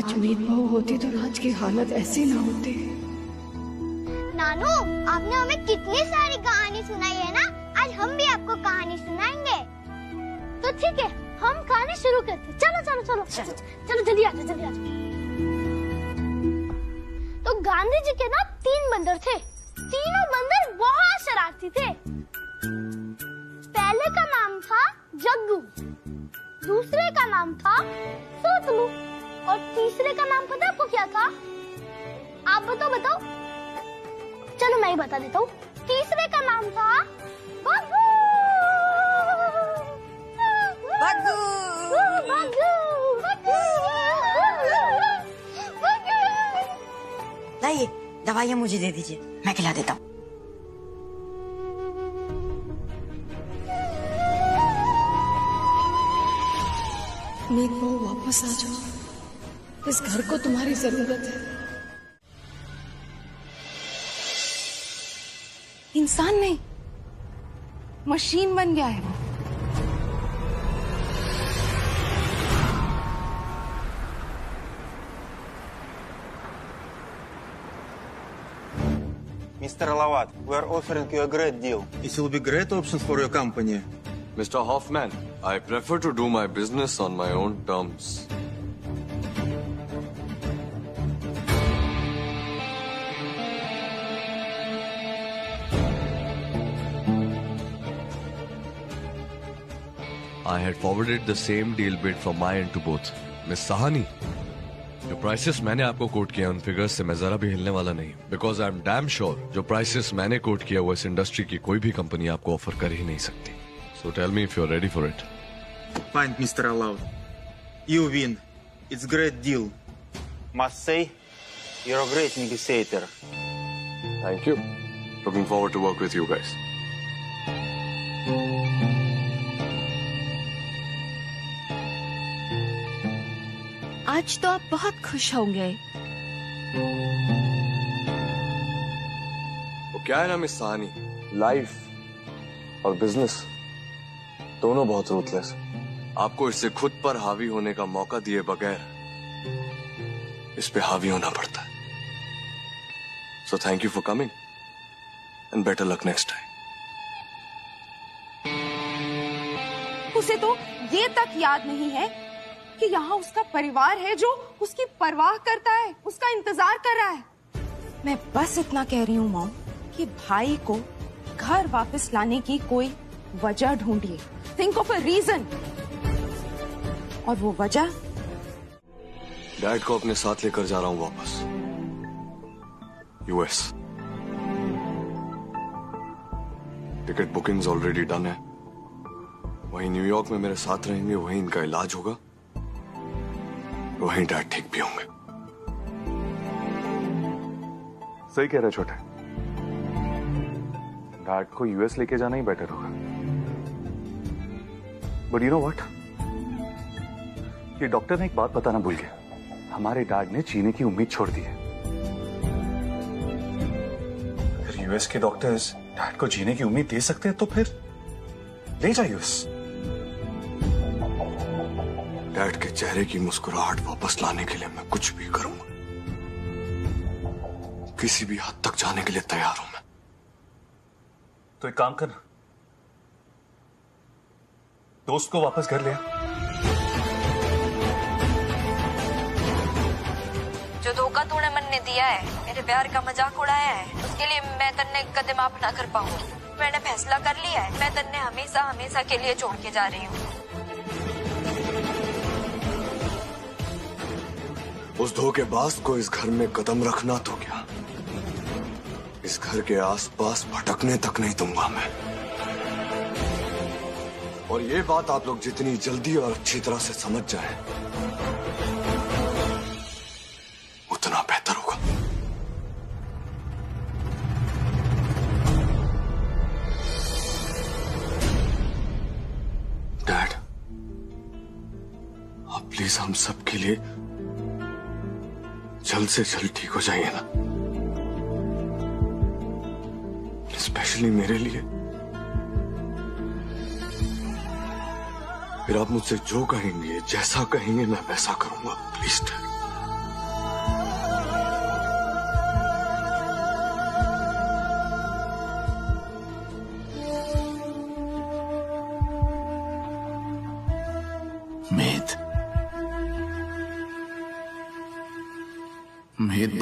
आज मीत बहू होती तो राज की हालत ऐसी ना होती। नानू, आपने हमें कितनी सारी कहानी सुनाई है ना, आज हम भी आपको कहानी सुनाएंगे। तो ठीक है, हम कहानी शुरू करते। चलो चलो चलो चलो, चलो जल्दी आ जाओ, जल्दी आ जाओ। तो गांधी जी के ना 3 बंदर थे। तीनों बंदर बहुत शरारती थे। पहले का नाम था जग्गू, दूसरे का नाम था सोतलू और तीसरे का नाम पता आपको क्या था? आप बताओ। चलो मैं ही बता देता हूँ। तीसरे का नाम था बग्गू। बग्गू। लाइए, दवाइयाँ मुझे दे दीजिए, मैं खिला देता हूँ। मीत बहू वापस आ जाओ, इस घर को तुम्हारी जरूरत है। इंसान नहीं, मशीन बन गया है वो। Mr. Alawat, we are offering you a great deal. It will be great options for your company. Mr. Hoffman, I prefer to do my business on my own terms. I had forwarded the same deal bid from my end to both. Miss Sahani, जो prices मैंने आपको coat किया उन figures से मैं जरा भी हिलने वाला नहीं, because I am damn sure जो प्राइसेस मैंने कोट किया वो इस इंडस्ट्री की कोई भी कंपनी आपको ऑफर कर ही नहीं सकती. So tell me if you're ready for it. Fine, Mr. Alawat. You win. It's a great deal. Must say, you're a great negotiator. Thank you. Looking forward to work with you guys. आज तो आप बहुत खुश होंगे। वो क्या है ना मिस सहानी, लाइफ और बिजनेस दोनों बहुत रूथलेस है. आपको इससे खुद पर हावी होने का मौका दिए बगैर इस पे हावी होना पड़ता है. So thank you for coming and better luck next time. उसे तो ये तक याद नहीं है कि यहाँ उसका परिवार है जो उसकी परवाह करता है, उसका इंतजार कर रहा है. मैं बस इतना कह रही हूँ मॉम कि भाई को घर वापस लाने की कोई वजह ढूंढिए. Think of a reason. और वो वजह डैड को अपने साथ लेकर जा रहा हूँ वापस US. Ticket bookings already done है. वहीं न्यूयॉर्क में मेरे साथ रहेंगे, वहीं इनका इलाज होगा, वहीं डैड ठीक भी होंगे. सही कह रहे छोटे, डैड को यूएस लेके जाना ही बेटर होगा. बट यू नो व्हाट, ये डॉक्टर ने एक बात बताना भूल गया. हमारे डैड ने जीने की उम्मीद छोड़ दी है. अगर यूएस के डॉक्टर्स डैड को जीने की उम्मीद दे सकते हैं तो फिर ले जा यूएस. डैड के चेहरे की मुस्कुराहट वापस लाने के लिए मैं कुछ भी करूंगा. किसी भी हद तक जाने के लिए तैयार हूं मैं. तो एक काम करना, दोस्त को वापस घर ले आ. जो धोखा तूने मन ने दिया है, मेरे प्यार का मजाक उड़ाया है, उसके लिए मैं तन्ने कदम माफ ना कर पाऊंगी. मैंने फैसला कर लिया है, मैं तन्ने हमेशा हमेशा के लिए छोड़ के जा रही हूँ. उस धोखेबाज को इस घर में कदम रखना तो क्या, इस घर के आसपास भटकने तक नहीं दूंगा मैं. और ये बात आप लोग जितनी जल्दी और अच्छी तरह से समझ जाएं, उतना बेहतर होगा. डैड, आप प्लीज हम सब के लिए जल्द से जल्द ठीक हो जाइए ना. स्पेशली मेरे लिए. फिर आप मुझसे जो कहेंगे, जैसा कहेंगे, मैं वैसा करूंगा. Please dad.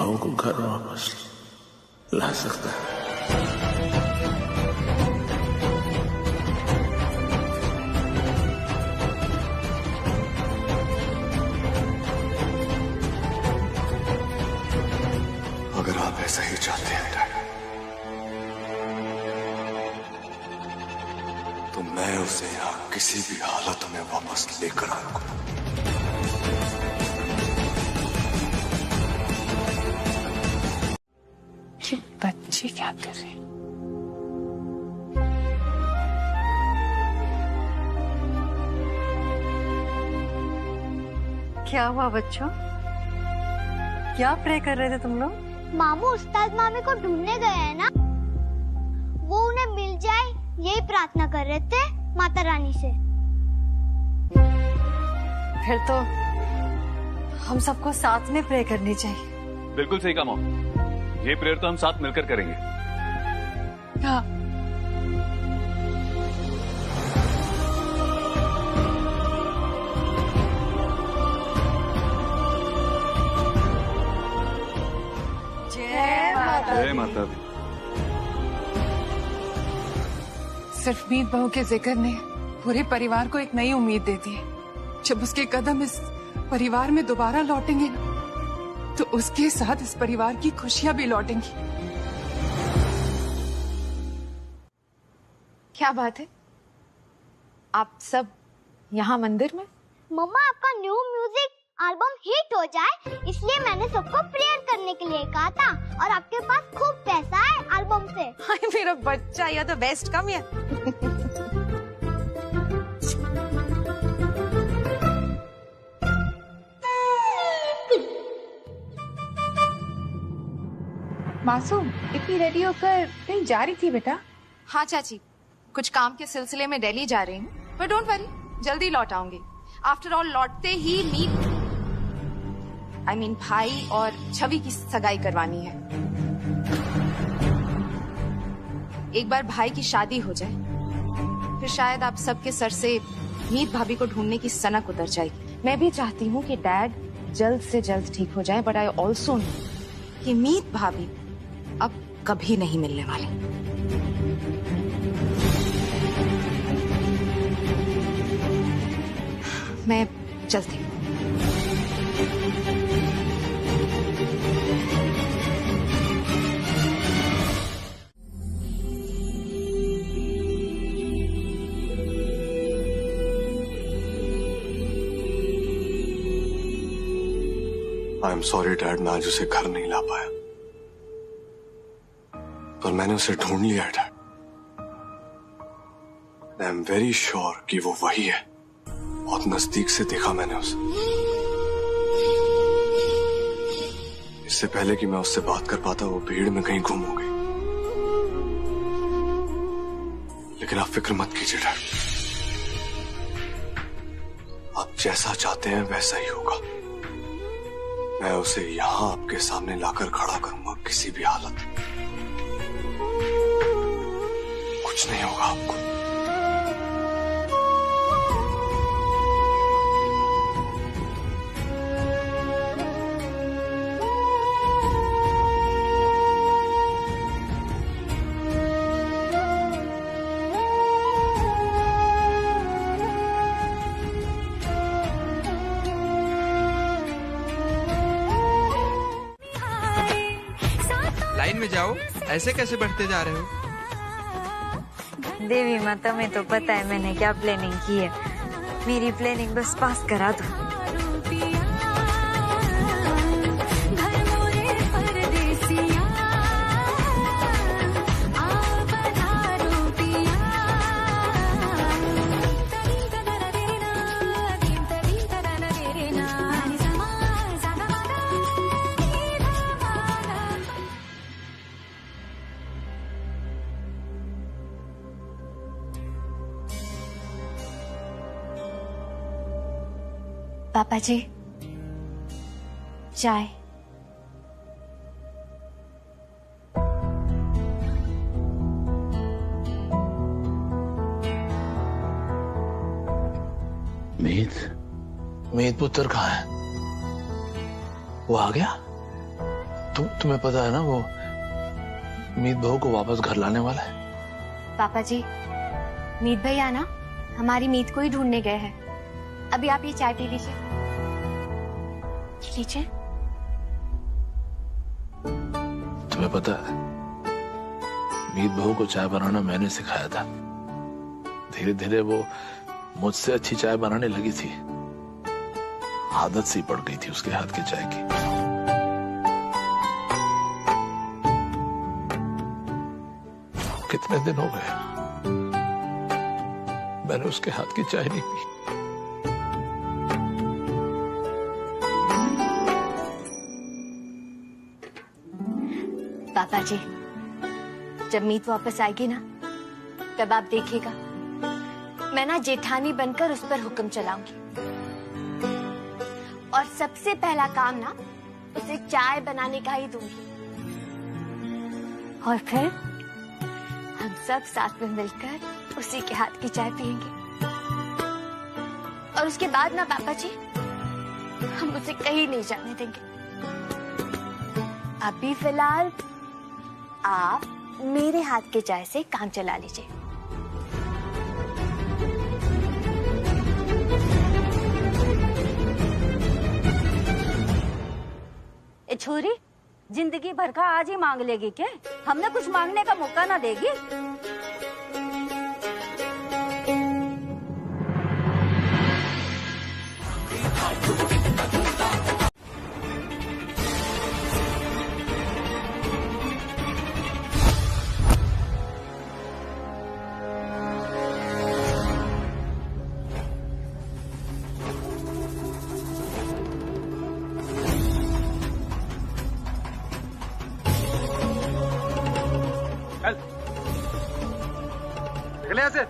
बहू को घर वापस ला सकता है। अगर आप ऐसा ही चाहते हैं डैड, तो मैं उसे यहाँ किसी भी हालत में वापस लेकर आऊंगा। ये बच्चे क्या कर रहे हैं? क्या हुआ बच्चों? क्या प्रे कर रहे थे तुम लोग? मामू उस्ताद मामी को ढूंढने गए हैं ना, वो उन्हें मिल जाए यही प्रार्थना कर रहे थे माता रानी से। फिर तो हम सबको साथ में प्रे करनी चाहिए। बिल्कुल सही कहा मॉम, ये प्रेयर तो हम साथ मिलकर करेंगे। हाँ। जय माता दी। सिर्फ मीत बहू के जिक्र ने पूरे परिवार को एक नई उम्मीद दे दी है। जब उसके कदम इस परिवार में दोबारा लौटेंगे ना, तो उसके साथ इस परिवार की खुशियां भी लौटेंगी। क्या बात है, आप सब यहाँ मंदिर में? मम्मा, आपका न्यू म्यूजिक एल्बम हिट हो जाए इसलिए मैंने सबको प्रेयर करने के लिए कहा था, और आपके पास खूब पैसा है एल्बम से। हाय मेरा बच्चा, यह तो बेस्ट कम है। मासूम, इतनी रेडी होकर कहीं जा रही थी बेटा? हाँ चाची, कुछ काम के सिलसिले में दिल्ली जा रही हूँ, पर डोंट वरी, जल्दी लौट आऊंगी। आफ्टर ऑल लौटते ही भाई और छवि की सगाई करवानी है। एक बार भाई की शादी हो जाए, फिर शायद आप सबके सर से मीत भाभी को ढूंढने की सनक उतर जाएगी। मैं भी चाहती हूँ कि डैड जल्द से जल्द ठीक हो जाए, बट आई ऑल्सो नो कि मीत भाभी अब कभी नहीं मिलने वाली। मैं चलती हूँ। आई एम सॉरी डैड, मैं आज उसे घर नहीं ला पाया, पर मैंने उसे ढूंढ लिया है dad. I am very sure कि वो वही है। बहुत नजदीक से देखा मैंने उसे। इससे पहले कि मैं उससे बात कर पाता, वो भीड़ में कहीं गुम हो गई। लेकिन आप फिक्र मत कीजिए डैड, आप जैसा चाहते हैं वैसा ही होगा। मैं उसे यहां आपके सामने लाकर खड़ा करूंगा, किसी भी हालत में। कुछ नहीं होगा आपको। लाइन में जाओ, ऐसे कैसे बढ़ते जा रहे हो? देवी माता, में तो पता है मैंने क्या प्लानिंग की है। मेरी प्लानिंग बस पास करा दो। पापा जी, चाय। मीत पुत्र कहाँ है? वो आ गया? तुम्हें पता है ना वो मीत बहू को वापस घर लाने वाला है। पापा जी, मीत भैया ना हमारी मीत को ही ढूंढने गए हैं। अभी आप ये चाय पी लीजिए। लीजिए। तुम्हें पता है मीत बहू को चाय बनाना मैंने सिखाया था। धीरे धीरे वो मुझसे अच्छी चाय बनाने लगी थी। आदत सी पड़ गई थी उसके हाथ की चाय की। कितने दिन हो गए मैंने उसके हाथ की चाय नहीं पी। पापा जी, जब मीत वापस आएगी ना तब आप देखिएगा, मैं ना जेठानी बनकर उस पर हुक्म चलाऊंगी और सबसे पहला काम ना उसे चाय बनाने का ही दूंगी। और फिर हम सब साथ में मिलकर उसी के हाथ की चाय पियेंगे। और उसके बाद ना पापा जी, हम उसे कहीं नहीं जाने देंगे। अभी फिलहाल आप मेरे हाथ के चाय से काम चला लीजिए। ए छोरी, जिंदगी भर का आज ही मांग लेगी क्या? हमने कुछ मांगने का मौका ना देगी? निकले यहाँ से,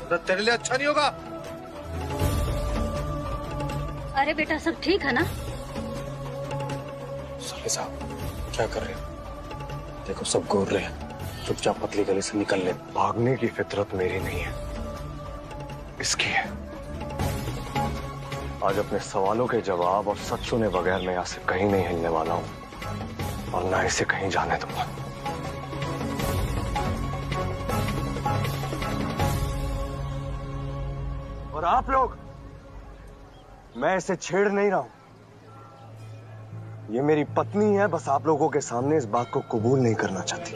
तो तेरे लिए अच्छा नहीं होगा। अरे बेटा, सब ठीक है ना? साले साहब क्या कर रहे हैं? देखो सब घूर रहे हैं, चुपचाप पतली गली से निकल ले। भागने की फितरत मेरी नहीं है, इसकी है। आज अपने सवालों के जवाब और सच सुने बगैर मैं यहाँ से कहीं नहीं हिलने वाला हूँ और ना इसे कहीं जाने दूंगा। और आप लोग, मैं इसे छेड़ नहीं रहा हूं। ये मेरी पत्नी है, बस आप लोगों के सामने इस बात को कबूल नहीं करना चाहती।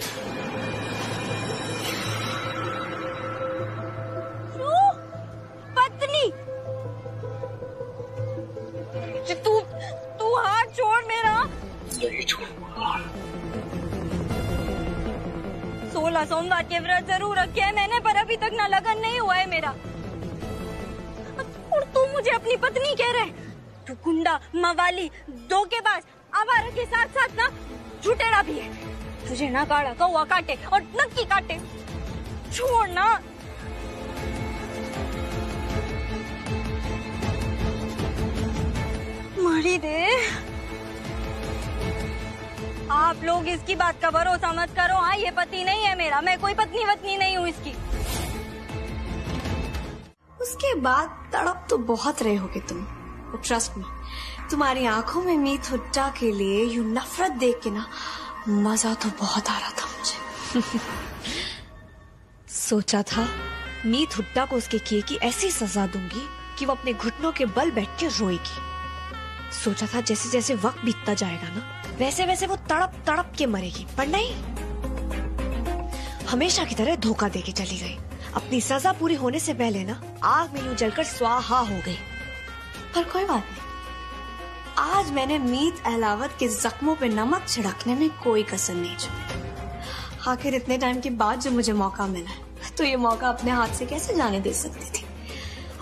पत्नी? तू हाथ छोड़ मेरा। नहीं छोड़ूंगा। 16 सोमवार के व्रत जरूर रखे हैं मैंने, पर अभी तक ना लगन नहीं हुआ है मेरा। और तू मुझे अपनी पत्नी कह रहे? तू गुंडा, मवाली, धोखेबाज, आवारा के साथ साथ ना झूठेड़ा भी है। तुझे ना काड़ा कौवा काटे और नक्की काटे। छोड़ ना। मरी दे। आप लोग इसकी बात का भरोसा मत करो। हाँ, ये पति नहीं है मेरा, मैं कोई पत्नी वत्नी नहीं हूँ इसकी। उसके बाद तड़प तो बहुत रहे होगे तुम, ट्रस्ट मी, तुम्हारी आंखों में मीत हुड्डा के लिए यूं नफरत देख के ना मजा तो बहुत आ रहा था मुझे। सोचा था मीत हुड्डा को उसके किए की ऐसी सजा दूंगी कि वो अपने घुटनों के बल बैठ के रोएगी। सोचा था जैसे जैसे वक्त बीतता जाएगा ना वैसे वैसे वो तड़प तड़प के मरेगी, पर नहीं, हमेशा की तरह धोखा देके चली गई। अपनी सजा पूरी होने से पहले ना आग में यूं जलकर स्वाहा हो गई। पर कोई बात नहीं, आज मैंने मीत अहलावत के जख्मों पे नमक छिड़कने में कोई कसर नहीं छोड़ी। आखिर इतने टाइम के बाद जो मुझे मौका मिला तो ये मौका अपने हाथ से कैसे जाने दे सकती थी।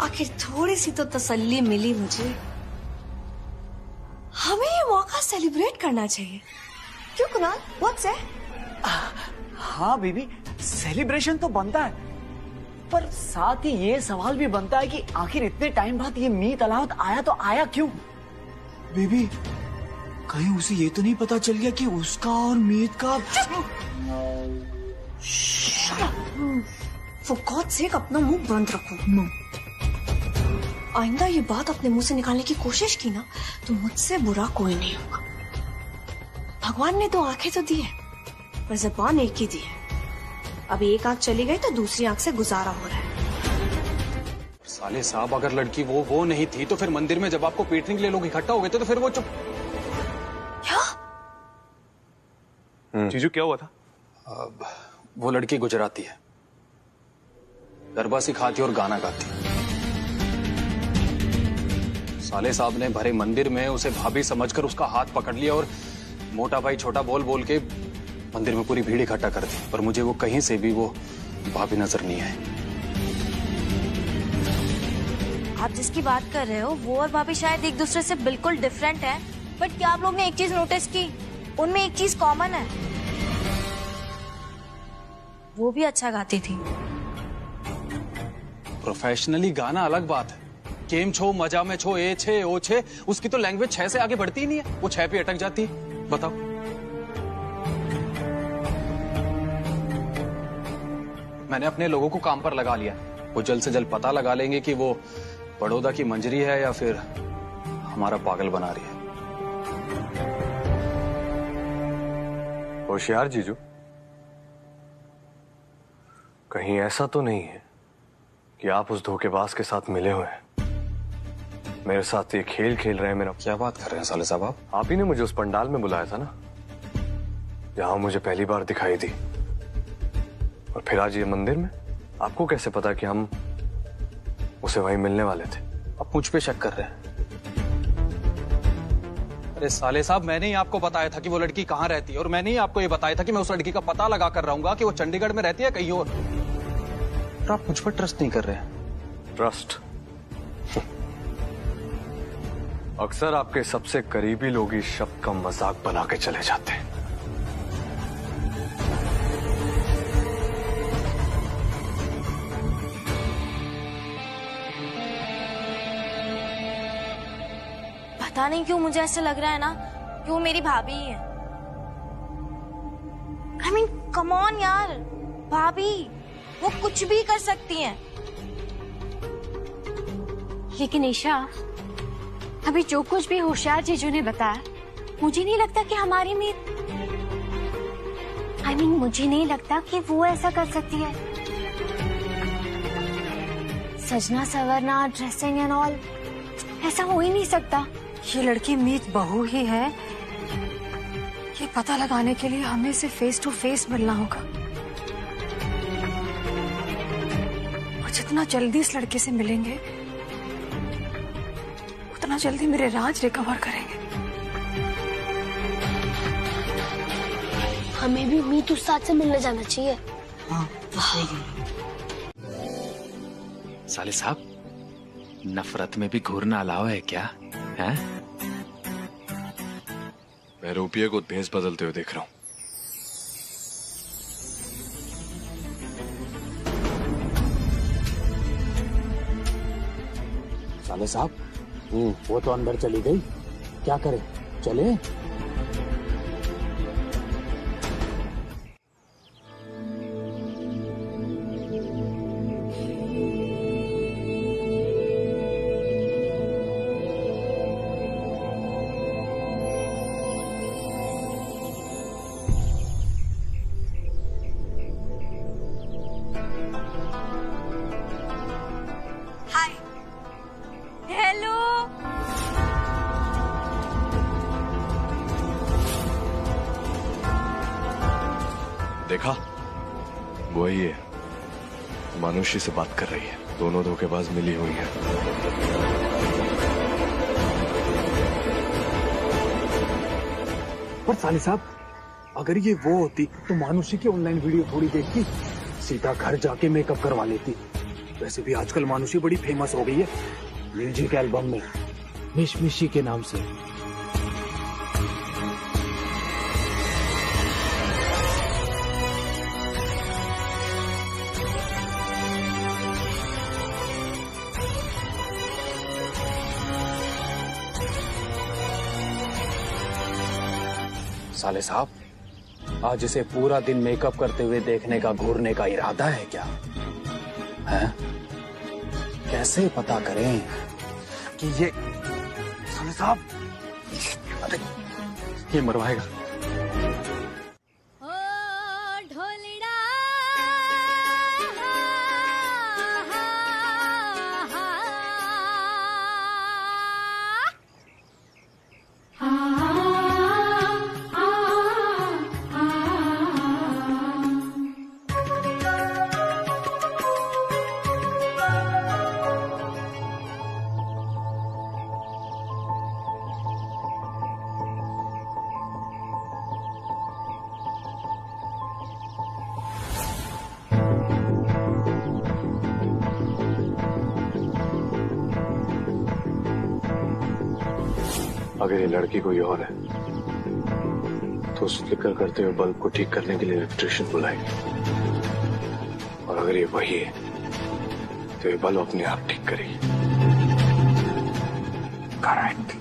आखिर थोड़ी सी तो तसल्ली मिली मुझे। हमें ये मौका सेलिब्रेट करना चाहिए, क्यों कुणाल? व्हाट्स है? हाँ बेबी, सेलिब्रेशन तो बनता है, पर साथ ही ये सवाल भी बनता है कि आखिर इतने टाइम बाद ये मीत अहलावत आया तो आया क्यों? बेबी, कहीं उसे ये तो नहीं पता चल गया कि उसका और मीत का। For God's sake, अपना मुंह बंद रखो। आइंदा ये बात अपने मुंह से निकालने की कोशिश की ना तो मुझसे बुरा कोई नहीं होगा। भगवान ने 2 आंखें तो दी है, पर ज़बान एक ही दी है। अभी एक आंख चली गई तो दूसरी आंख से गुजारा हो रहा है। साले साहब, अगर लड़की वो नहीं थी तो फिर मंदिर में जब आपको पीटने के लिए लोग इकट्ठा हो गए थे तो फिर वो चुप। जीजू क्या हुआ था? वो लड़की गुजराती है, गरबा सिखाती और गाना गाती। साले साहब ने भरे मंदिर में उसे भाभी समझकर उसका हाथ पकड़ लिया और मोटा भाई छोटा बोल बोल के मंदिर में पूरी भीड़ इकट्ठा कर दी, पर मुझे वो कहीं से भी वो भाभी नजर नहीं आई। आप जिसकी बात कर रहे हो वो और भाभी शायद एक दूसरे से बिल्कुल डिफरेंट है, बट क्या आप लोग ने एक चीज नोटिस की? उनमें एक चीज कॉमन है, वो भी अच्छा गाती थी। प्रोफेशनली गाना अलग बात है, केम छो मजा में छो ए छे ओ छे, उसकी तो लैंग्वेज 6 से आगे बढ़ती ही नहीं है, वो 6 पे अटक जाती है। बताओ। मैंने अपने लोगों को काम पर लगा लिया, वो जल्द से जल्द पता लगा लेंगे कि वो बड़ौदा की मंजरी है या फिर हमारा पागल बना रही है। होशियार जीजू, कहीं ऐसा तो नहीं है कि आप उस धोखेबाज के साथ मिले हुए हैं, मेरे साथ ये खेल खेल रहे हैं मेरा? क्या बात कर रहे हैं साले साहब आप ही ने मुझे उस पंडाल में बुलाया था ना, जहां मुझे पहली बार दिखाई दी, और फिर आज ये मंदिर में। आपको कैसे पता कि हम उसे वहीं मिलने वाले थे? आप मुझ पे शक कर रहे हैं? अरे साले साहब, मैंने ही आपको बताया था कि वो लड़की कहाँ रहती है, और मैंने ही आपको ये बताया था कि मैं उस लड़की का पता लगा कर रहूंगा कि वो चंडीगढ़ में रहती है कहीं और। तो आप मुझ पर ट्रस्ट नहीं कर रहे हैं। ट्रस्ट? अक्सर आपके सबसे करीबी लोग इस शब्द का मजाक बना के चले जाते हैं। पता नहीं क्यों मुझे ऐसा लग रहा है ना कि वो मेरी भाभी ही है। I mean, come on यार, भाभी वो कुछ भी कर सकती हैं। लेकिन ईशा, अभी जो कुछ भी होशियार जीजू ने बताया, मुझे नहीं लगता कि हमारी मीत मुझे नहीं लगता कि वो ऐसा कर सकती है। सजना सवरना, ड्रेसिंग एंड ऑल, ऐसा हो ही नहीं सकता। ये लड़की मीत बहू ही है, ये पता लगाने के लिए हमें से फेस टू फेस मिलना होगा, और जितना जल्दी इस लड़के से मिलेंगे उतना जल्दी मेरे राज रिकवर करेंगे। हमें भी मीत उस्ताद से मिलने जाना चाहिए। हाँ, तो सही है। साले साहब, नफरत में भी घूरना अलावा है क्या? हैं? मैं रुपये को भेस बदलते हुए देख रहा हूं। साले साहब, वो तो अंदर चली गई, क्या करें? चले? देखा, वही है, मानुषी से बात कर रही है। दोनों धोखेबाज मिली हुई हैं। पर साले साहब, अगर ये वो होती तो मानुषी की ऑनलाइन वीडियो थोड़ी देखती, सीधा घर जाके मेकअप करवा लेती। वैसे भी आजकल मानुषी बड़ी फेमस हो गई है म्यूजिक एल्बम में, मिशमिशी के नाम से। साले साहब, आज इसे पूरा दिन मेकअप करते हुए देखने का, घूरने का इरादा है क्या? हैं? कैसे पता करें कि ये साले साहब, अरे ये मरवाएगा। अगर ये लड़की कोई और है तो उस फ्लिकर करते हुए बल्ब को ठीक करने के लिए इलेक्ट्रिशियन बुलाएगी, और अगर ये वही है तो ये बल्ब अपने आप ठीक करेगी। करेक्ट।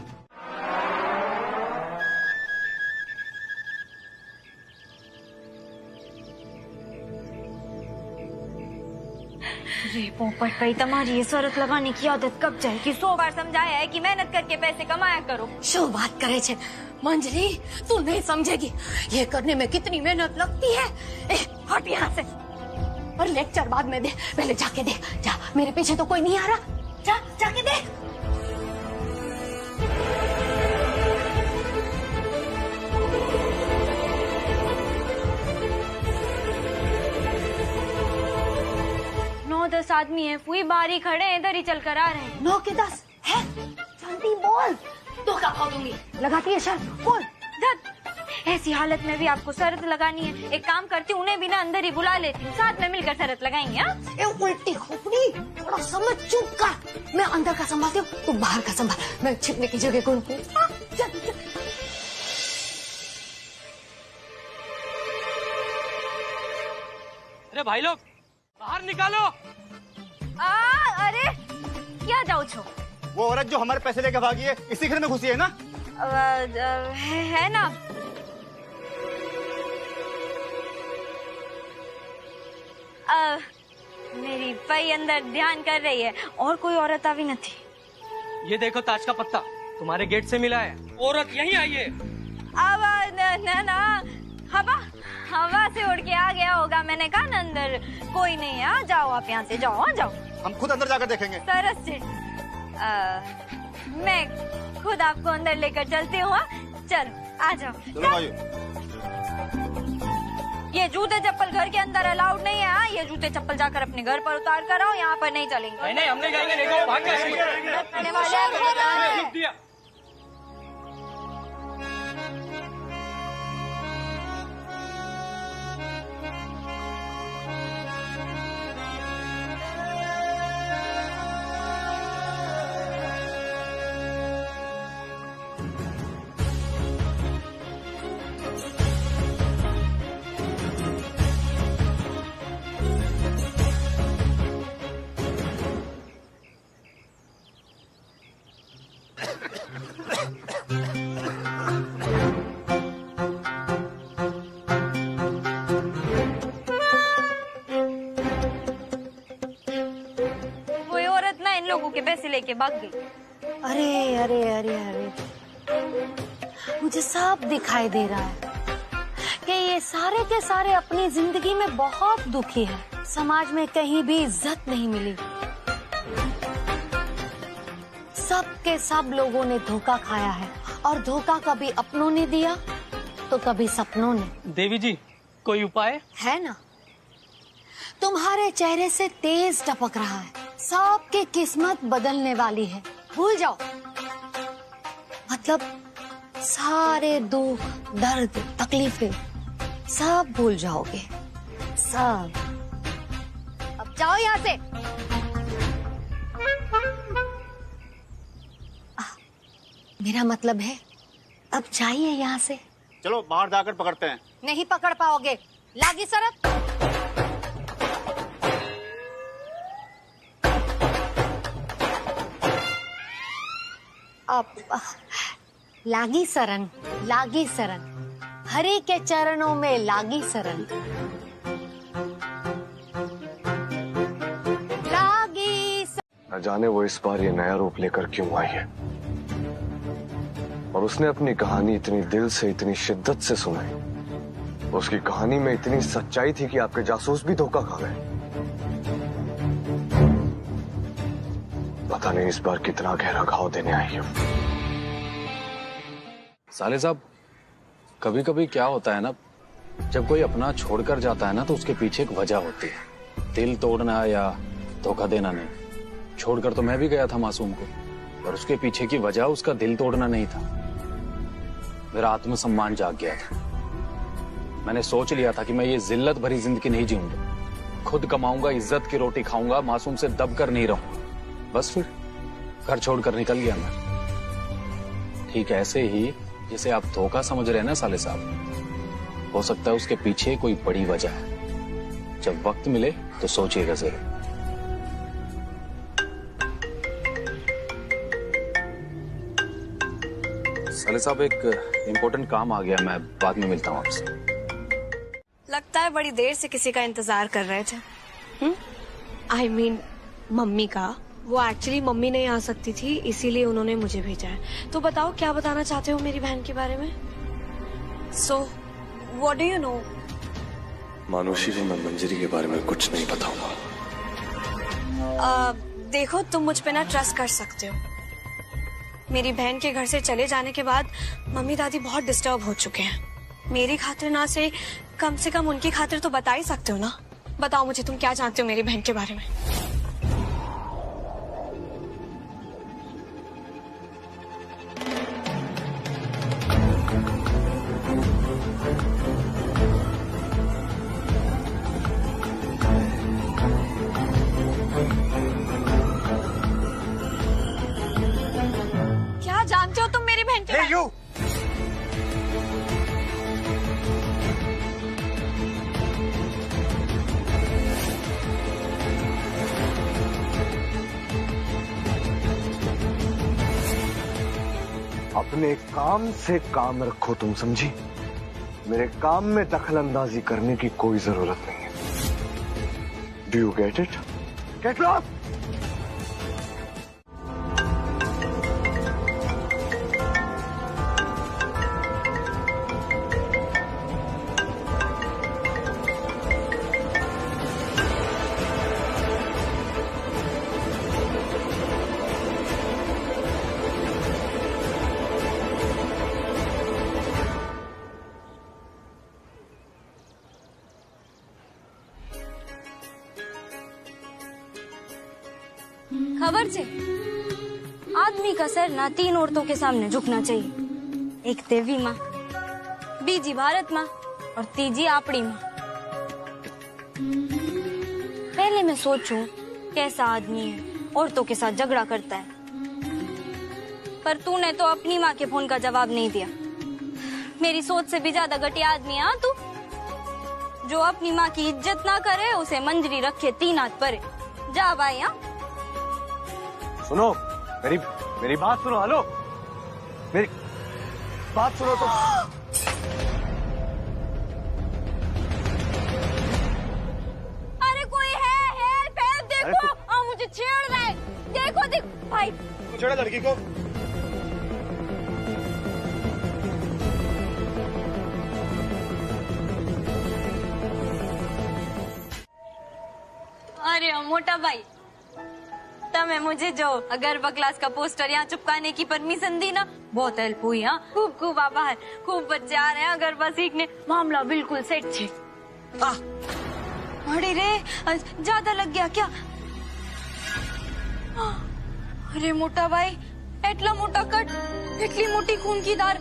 अरे पोपट भाई, तुम्हारी ये शरत लगाने की आदत कब जाएगी? 100 बार समझाया है कि मेहनत करके पैसे कमाया करो। शो बात करे छे मंजरी, तू नहीं समझेगी ये करने में कितनी मेहनत लगती है। हट यहाँ से। और लेक्चर बाद में दे, पहले जाके देख। जा, मेरे पीछे तो कोई नहीं आ रहा। जा, जाके देख। नौ 10 आदमी है, फुई बाहर ही खड़े हैं, इधर ही चल कर आ रहे हैं। 9 के 10 है। जल्दी बोल। तो क्या खा दूंगी? लगाती है शर्त, बोल। ऐसी हालत में भी आपको शर्त लगानी है? एक काम करती हूँ, उन्हें भी ना अंदर ही बुला लेती हूँ, साथ में मिलकर शर्त लगाएंगे। ए उल्टी खोपड़ी, थोड़ा समझ चुप कर। मैं अंदर का संभालती हूँ, तू बाहर का संभाल। मैं छिपने की जगह कौन? अरे भाई लोग बाहर निकालो। अरे क्या जाओ छो? वो औरत जो हमारे पैसे लेके भागी है, इसी घर में घुसी है ना? है ना। मेरी भाई अंदर ध्यान कर रही है, और कोई औरत अभी नहीं थी। ये देखो ताज का पत्ता तुम्हारे गेट से मिला है, औरत यहीं आई है। अब ना हवा से उड़ के आ गया होगा। मैंने कहा ना अंदर कोई नहीं है। जाओ आप यहाँ से, जाओ जाओ। हम खुद अंदर जाकर देखेंगे। सरस से मैं खुद आपको अंदर लेकर चलती हूँ। चलो आ जाओ। ये जूते चप्पल घर के अंदर अलाउड नहीं है। ये जूते चप्पल जाकर अपने घर पर उतार कर आओ, यहाँ पर नहीं चलेंगे। नहीं, हम नहीं जाएंगे। देखो भाग गए। के पैसे लेके भाग गई। अरे अरे अरे अरे, मुझे सब दिखाई दे रहा है कि ये सारे के सारे अपनी जिंदगी में बहुत दुखी है। समाज में कहीं भी इज्जत नहीं मिली। सब के सब लोगों ने धोखा खाया है, और धोखा कभी अपनों ने दिया तो कभी सपनों ने। देवी जी, कोई उपाय है ना? तुम्हारे चेहरे से तेज टपक रहा है। सबकी किस्मत बदलने वाली है। भूल जाओ, मतलब सारे दुख, दर्द, तकलीफें सब भूल जाओगे, सब। अब जाओ यहाँ से। मेरा मतलब है अब जाइए यहाँ से। चलो बाहर जाकर पकड़ते हैं। नहीं पकड़ पाओगे, लागी शरत। अब लागी शरण, लागी शरण, हरि के चरणों में लागी शरण। लागी न जाने वो इस बार ये नया रूप लेकर क्यों आई है, और उसने अपनी कहानी इतनी दिल से, इतनी शिद्दत से सुनाई। उसकी कहानी में इतनी सच्चाई थी कि आपके जासूस भी धोखा खा गए। पता नहीं इस बार कितना गहरा घाव देने आई है। साले साहब, कभी कभी क्या होता है ना, जब कोई अपना छोड़कर जाता है ना तो उसके पीछे एक वजह होती है। दिल तोड़ना या धोखा देना नहीं। छोड़कर तो मैं भी गया था मासूम को, और उसके पीछे की वजह उसका दिल तोड़ना नहीं था। मेरा आत्मसम्मान जाग गया था। मैंने सोच लिया था कि मैं ये जिल्लत भरी जिंदगी नहीं जीऊंगा। खुद कमाऊंगा, इज्जत की रोटी खाऊंगा, मासूम से दब कर नहीं रहूंगा। बस फिर घर छोड़कर निकल गया मैं। ठीक ऐसे ही जिसे आप धोखा समझ रहे हैं ना साले साहब, हो सकता है उसके पीछे कोई बड़ी वजह है। जब वक्त मिले तो सोचिएगा जरूर। साले साहब एक इम्पोर्टेंट काम आ गया, मैं बाद में मिलता हूँ आपसे। लगता है बड़ी देर से किसी का इंतजार कर रहे थे। I mean, मम्मी का। वो एक्चुअली मम्मी नहीं आ सकती थी, इसीलिए उन्होंने मुझे भेजा है। तो बताओ क्या बताना चाहते हो मेरी बहन के बारे में? So, what do you know? मानुषी को मैं मंजरी के बारे में कुछ नहीं बताऊंगा। देखो तुम मुझ पे ना ट्रस्ट कर सकते हो। मेरी बहन के घर से चले जाने के बाद मम्मी दादी बहुत डिस्टर्ब हो चुके हैं। मेरी खातिर ना से कम उनकी खातिर तो बता ही सकते हो ना। बताओ मुझे तुम क्या जानते हो मेरी बहन के बारे में? क्या जानते हो तुम मेरी बहन के बारे में? अपने काम से काम रखो, तुम समझी? मेरे काम में दखल अंदाजी करने की कोई जरूरत नहीं है। Do you get it? Get lost. खबर से आदमी का सर ना 3 औरतों के सामने झुकना चाहिए। एक देवी माँ, बीजी भारत माँ और तीजी आपड़ी माँ। पहले मैं सोचूं कैसा आदमी है, औरतों के साथ झगड़ा करता है, पर तूने तो अपनी माँ के फोन का जवाब नहीं दिया। मेरी सोच से भी ज्यादा घटिया आदमी है तू। जो अपनी माँ की इज्जत ना करे उसे मंजरी रखे 3 हाथ पर। जा भाई। यहाँ सुनो, मेरी बात सुनो। हेलो, मेरी बात सुनो तो। अरे कोई है, हेल्प हेल्प, देखो मुझे छेड़ रहा है। देखो भाई, छेड़ा लड़की को। अरे मोटा भाई, तमें मुझे जो अगरबा क्लास का पोस्टर यहाँ चिपकाने की परमिशन दी ना, बहुत हेल्प हुई। हाँ, खूब आभार। खूब बच्चे आ रहे हैं अगरबा सीखने। मामला बिल्कुल सेट छे। अरे रे, ज्यादा लग गया क्या? अरे मोटा भाई, एटला मोटा कट, इतनी मोटी खून की धार।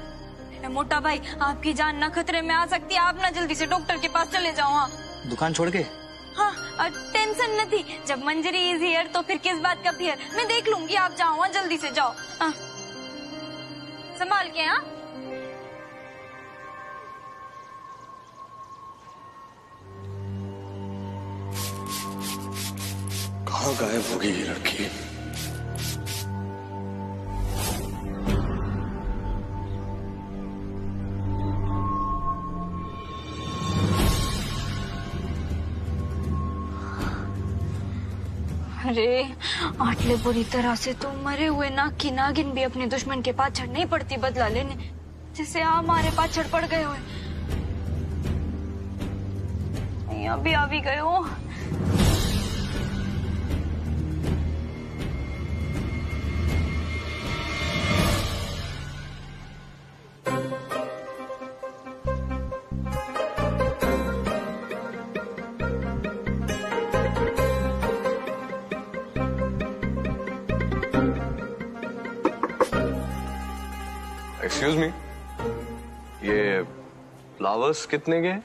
मोटा भाई, आपकी जान ना खतरे में आ सकती है। आप ना जल्दी से डॉक्टर के पास चले जाओ। हाँ, दुकान छोड़ के? हाँ, टेंशन नहीं। जब मंजरी इज हियर तो फिर किस बात का फियर? मैं देख लूंगी, आप जाओ। हाँ, जल्दी से जाओ। हाँ, संभाल के। हाँ, कहाँ गायब हो गई ये लड़की? अरे आटले बुरी तरह से तो मरे हुए नाग की नागिन भी अपने दुश्मन के पाछड़ नहीं पड़ती बदला लेने, जिससे हमारे पाछड़ पड़ गए हुए। यहाँ भी आ भी गए हो। एक्सक्यूज मी, ये फ्लावर्स कितने के हैं?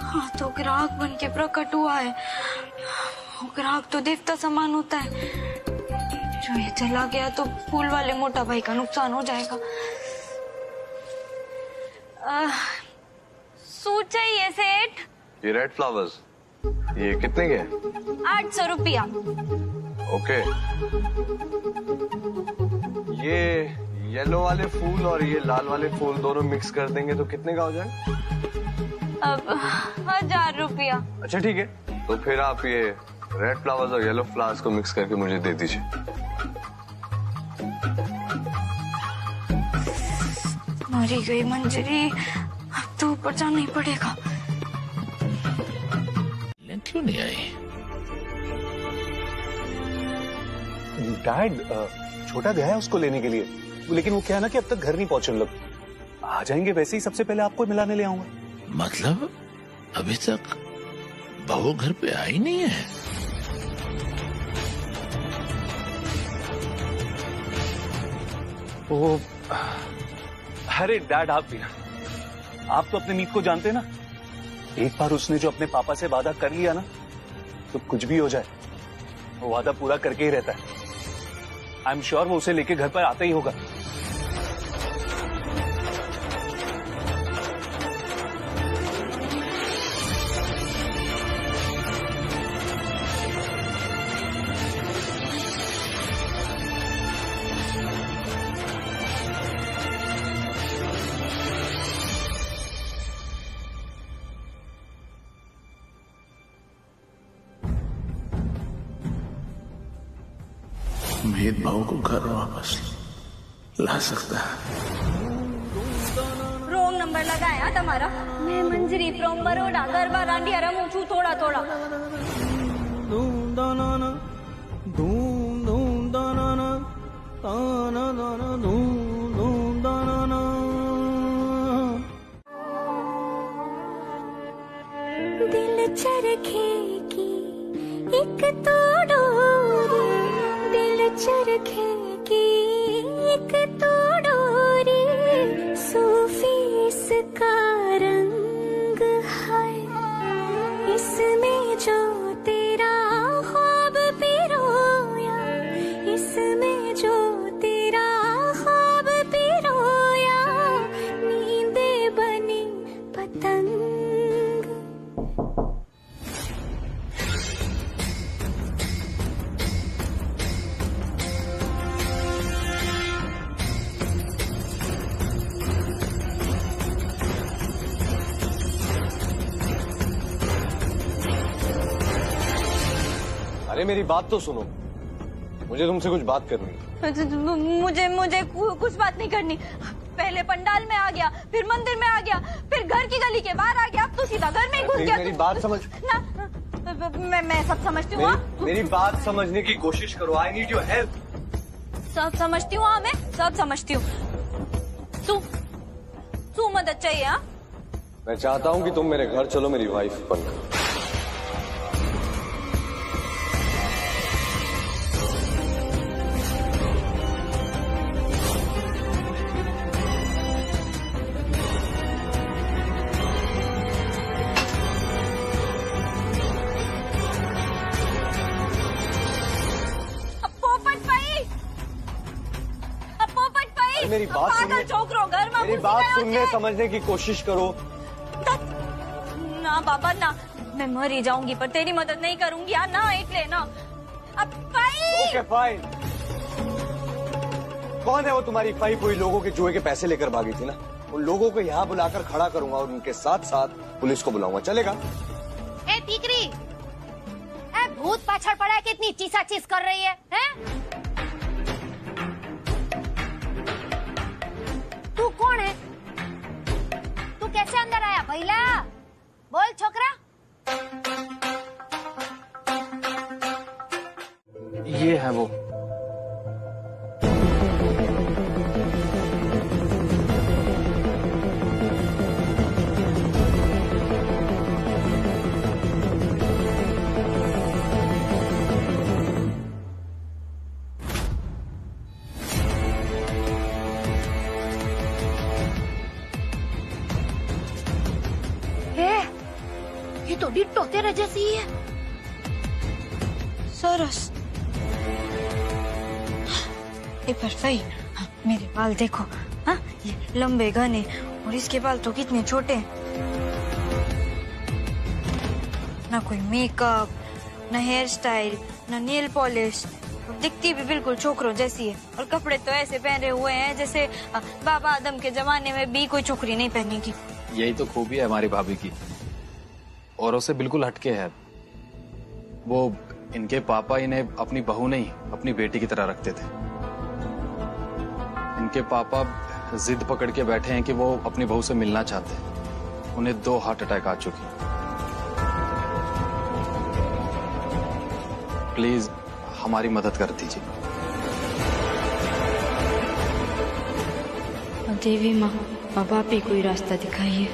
हाँ, तो ग्राहक बन के प्रकट हुआ है। ग्राहक तो देवता समान होता है। जो ये चला गया तो फूल वाले मोटा भाई का नुकसान हो जाएगा। सूट चाहिए सेठ। ये रेड फ्लावर्स ये कितने के हैं? 800 रुपया। ओके। ये येलो वाले फूल और ये लाल वाले फूल दोनों मिक्स कर देंगे तो कितने का हो जाएगा? अब 1000 रुपया। अच्छा ठीक है, तो फिर आप ये रेड फ्लावर्स और येलो फ्लावर्स को मिक्स करके मुझे दे दीजिए। मरी गई मंजरी, अब तो ऊपर जाना ही पड़ेगा। क्यों नहीं आई? डैड छोटा गया है उसको लेने के लिए, लेकिन वो क्या है ना कि अब तक घर नहीं पहुंचे। लोग आ जाएंगे वैसे ही, सबसे पहले आपको मिलाने ले आऊंगा। मतलब अभी तक बहू घर पे आई नहीं है? ओ, अरे डैड आप तो अपने मीत को जानते हैं ना। एक बार उसने जो अपने पापा से वादा कर लिया ना, तो कुछ भी हो जाए वो वादा पूरा करके ही रहता है। आई एम श्योर वो उसे लेके घर पर आता ही होगा। मीत बहू को घर वापस ला सकता है। रोंग नंबर लगाया तुम्हारा। मैं मंजरी फ्रॉम बरोडा, गरबा डांडिया रमू छू थोड़ा थोड़ा। दिल चरखे की एक तो डोरी, दिल चरखे की एक तो डोरी, सूफी इसका रंग है, इसमें जो तेरा ख्वाब पिरोया, इसमें जो तेरा ख्वाब पिरोया, नींदे बनी पतंग। अरे मेरी बात तो सुनो, मुझे तुमसे कुछ बात करनी है। मुझे कुछ बात नहीं करनी। पहले पंडाल में आ गया, फिर मंदिर में आ गया, फिर घर की गली के बाहर आ गया, अब तो सीधा घर में ही घुस गया। मेरी बात समझ ना, मैं सब समझती हूँ। मेरी बात समझने की कोशिश करो। I need your help. सब समझती हूँ, मैं सब समझती हूँ। तू मदद चाहिए? हाँ, मैं चाहता हूँ कि तुम मेरे घर चलो मेरी वाइफ बनकर। मेरी बात सुनने, मेरी बात सुनने समझने की कोशिश करो। ना बाबा ना, मैं मर ही जाऊंगी पर तेरी मदद नहीं करूंगी। ना इतने ना। अब ओके फाइन। कौन है वो तुम्हारी फाई हुई लोगों के जुए के पैसे लेकर भागी थी ना? उन लोगों को यहाँ बुलाकर खड़ा करूंगा और उनके साथ साथ पुलिस को बुलाऊंगा। चलेगा? ए टीकरी, ए भूत पाछड़ पड़ा है, कितनी चीसा चीस कर रही है? तू कौन है? तू कैसे अंदर आया? भैला बोल छोकरा। ये है वो। ये तो डिट्टो तेरे जैसी ही है। सरस, पर भाई, हाँ, मेरे बाल देखो, हाँ ये लंबे घने, और इसके बाल तो कितने छोटे हैं। ना कोई मेकअप, ना हेयर स्टाइल, ना नेल पॉलिश, दिखती भी बिल्कुल छोकरों जैसी है। और कपड़े तो ऐसे पहने हुए हैं जैसे बाबा आदम के जमाने में भी कोई छोकरी नहीं पहनेगी। यही तो खूबी है हमारी भाभी की, औरों से बिल्कुल हटके है। वो इनके पापा इन्हें अपनी बहू नहीं अपनी बेटी की तरह रखते थे। इनके पापा जिद पकड़ के बैठे हैं कि वो अपनी बहू से मिलना चाहते हैं। उन्हें 2 हार्ट अटैक आ चुके हैं। प्लीज हमारी मदद कर दीजिए। देवी माँ, अब आप ही कोई रास्ता दिखाइए।